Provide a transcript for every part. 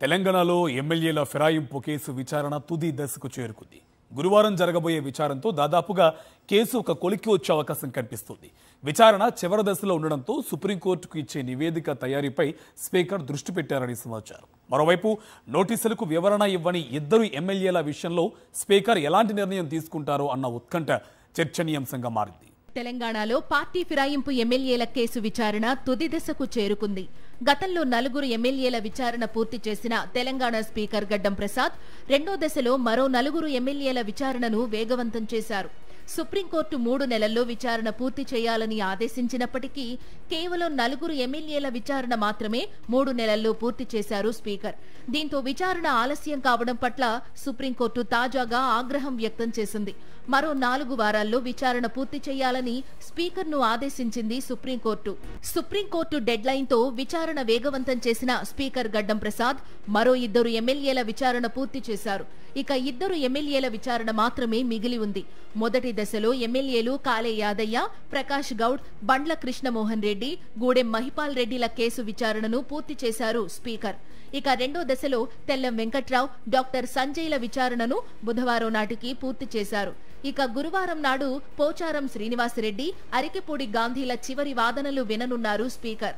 తెలంగాణలో ఎమ్మెల్యేల ఫిరాయింపు కేసు విచారణ తుది దశకు చేరుకుంది. గురువారం జరగబోయే విచారణతో దాదాపుగా కేసు ఒక కొలిక్కి వచ్చే అవకాశం కనిపిస్తుంది. విచారణ చివరి దశలో ఉండడంతో సుప్రీంకోర్టుకు ఇచ్చే నివేదిక తయారీపై స్పీకర్ దృష్టి పెట్టారని సమాచారం. మరోవైపు నోటీసులకు వివరణ ఇవ్వని ఇద్దరు ఎమ్మెల్యేల విషయంలో స్పీకర్ ఎలాంటి నిర్ణయం తీసుకుంటారో అన్న ఉత్కంఠ చర్చనీయాంశంగా మారింది. తెలంగాణలో పార్టీ ఫిరాయింపు ఎమ్మెల్యేల కేసు విచారణ తుది దశకు చేరుకుంది. గతంలో 4 ఎమ్మెల్యేల విచారణ పూర్తి చేసిన తెలంగాణ స్పీకర్ గడ్డం ప్రసాద్ రెండో దశలో మరో 4 ఎమ్మెల్యేల విచారణను వేగవంతం చేశారు. సుప్రీంకోర్టు 3 నెలల్లో విచారణ పూర్తి చేయాలని ఆదేశించినప్పటికీ కేవలం 4 ఎమ్మెల్యేల విచారణ మాత్రమే 3 నెలల్లో పూర్తి చేశారు స్పీకర్. దీంతో విచారణ ఆలస్యం కావడం పట్ల సుప్రీంకోర్టు తాజాగా ఆగ్రహం వ్యక్తం చేసింది. మరో 4 వారాల్లో విచారణ పూర్తి చేయాలని స్పీకర్ను ఆదేశించింది సుప్రీంకోర్టు డెడ్ లైన్ తో విచారణ వేగవంతం చేసిన స్పీకర్ గడ్డం ప్రసాద్ మరో 2 ఎమ్మెల్యేల విచారణ పూర్తి చేశారు. ఇక 2 ఎమ్మెల్యేల విచారణ మాత్రమే మిగిలి ఉంది. మొదటి దశలో ఎమ్మెల్యేలు కాలే యాదయ్య, ప్రకాష్ గౌడ్, బండ్ల కృష్ణమోహన్ రెడ్డి, గూడెం మహిపాల్ రెడ్డిల కేసు విచారణను పూర్తి చేశారు స్పీకర్. ఇక రెండో దశలో తెల్లం వెంకట్రావు, డాక్టర్ సంజయ్ల విచారణను బుధవారం నాటికి పూర్తి చేశారు. ఇక గురువారం నాడు పోచారం శ్రీనివాసరెడ్డి, అరికెపూడి గాంధీల చివరి వాదనలు విననున్నారు స్పీకర్.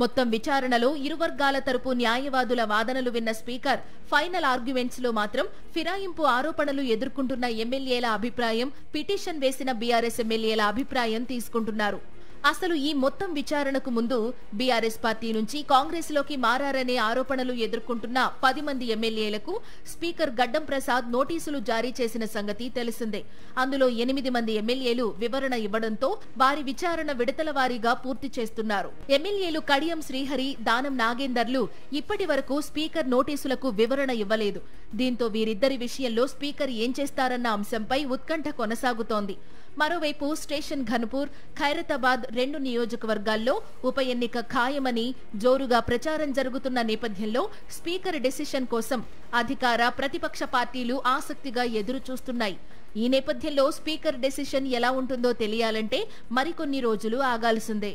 మొత్తం విచారణలో ఇరు వర్గాల తరపు న్యాయవాదుల వాదనలు విన్న స్పీకర్ ఫైనల్ ఆర్గ్యుమెంట్స్ లో మాత్రం ఫిరాయింపు ఆరోపణలు ఎదుర్కొంటున్న ఎమ్మెల్యేల అభిప్రాయం, పిటిషన్ వేసిన బీఆర్ఎస్ ఎమ్మెల్యేల అభిప్రాయం తీసుకుంటున్నారు. అసలు ఈ మొత్తం విచారణకు ముందు బీఆర్ఎస్ పార్టీ నుంచి కాంగ్రెస్ లోకి మారారనే ఆరోపణలు ఎదుర్కొంటున్న 10 మంది ఎమ్మెల్యేలకు స్పీకర్ గడ్డం ప్రసాద్ నోటీసులు జారీ చేసిన సంగతి తెలిసిందే. అందులో 8 మంది ఎమ్మెల్యేలు వివరణ ఇవ్వడంతో వారి విచారణ విడతల వారీగా పూర్తి చేస్తున్నారు. ఎమ్మెల్యేలు కడియం శ్రీహరి, దానం నాగేందర్లు ఇప్పటి వరకు స్పీకర్ నోటీసులకు వివరణ ఇవ్వలేదు. దీంతో వీరిద్దరి విషయంలో స్పీకర్ ఏం చేస్తారన్న అంశంపై ఉత్కంఠ కొనసాగుతోంది. మరోవైపు స్టేషన్ ఘన్పూర్, ఖైరతాబాద్ 2 నియోజకవర్గాల్లో ఉప ఎన్నిక ఖాయమని జోరుగా ప్రచారం జరుగుతున్న నేపథ్యంలో స్పీకర్ డెసిషన్ కోసం అధికార, ప్రతిపక్ష పార్టీలు ఆసక్తిగా ఎదురు చూస్తున్నాయి. ఈ నేపథ్యంలో స్పీకర్ డెసిషన్ ఎలా ఉంటుందో తెలియాలంటే మరికొన్ని రోజులు ఆగాల్సిందే.